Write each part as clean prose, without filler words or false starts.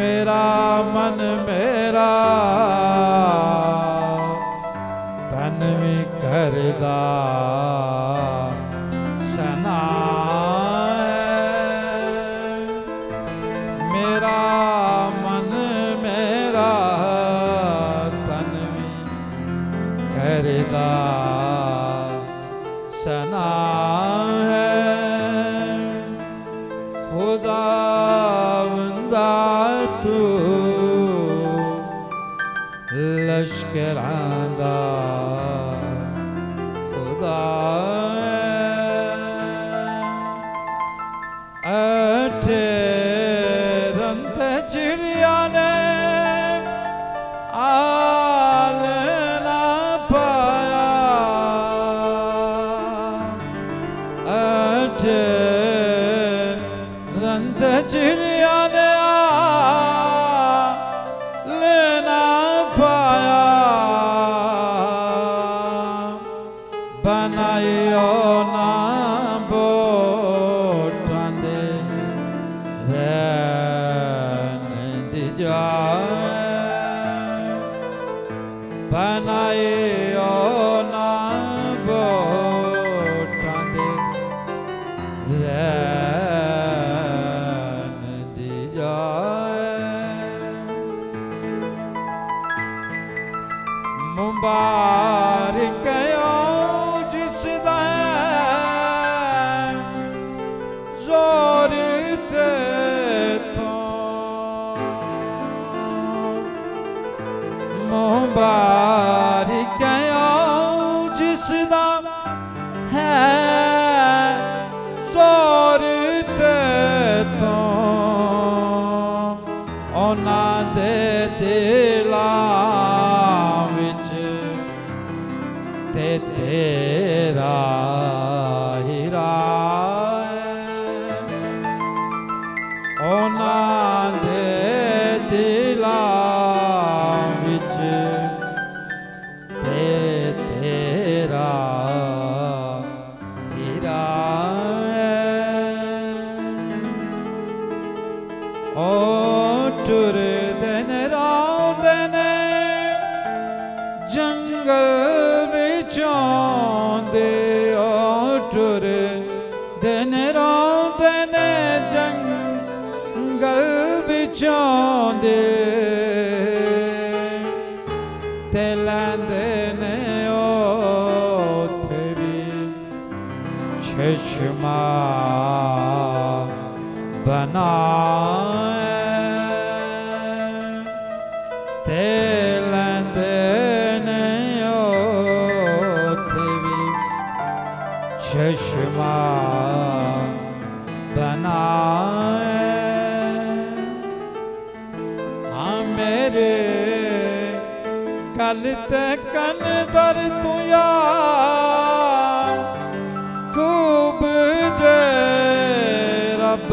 मेरा मन मेरा तन भी करदा सना मेरा मन मेरा तन भी करदा सना खुदावंदा तू लश्करां दा खुदा अठे रंत चिड़िया ने आल ना पाया अठे रंत चिड़िया ने लेना पाया बनाइयो ना बोटां दे रहन दी जाए बनाइयो ना बोटां दे रहन दी जाए मुबारक जिसदा जोर ते तो मुबारक जिसदा है जोर ते तो ओना दे दिलां विच ते तेरा हीरा ओना दे दिलां विच ते तेरा हीरा ओ टुरदे ने रौंदे ने जंगल विचों दे ओ टुरदे ने रौंदे ने जंगल विचों दे ते लैंदे ने ओथे भी चश्मा बनाए ते लैंदे ने ओथे भी चश्मा बनाए हाँ मेरे गल ते कन दर तू यार खूब दे रब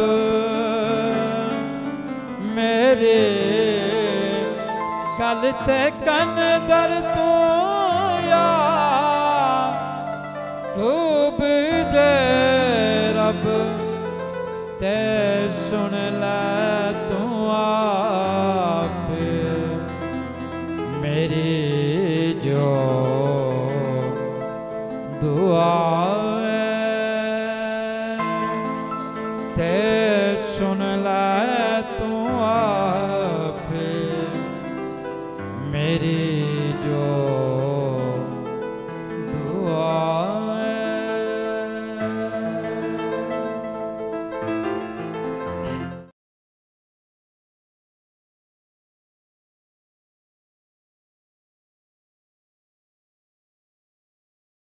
मेरे गल ते कन दर तू यार खूब दे रब ते सुन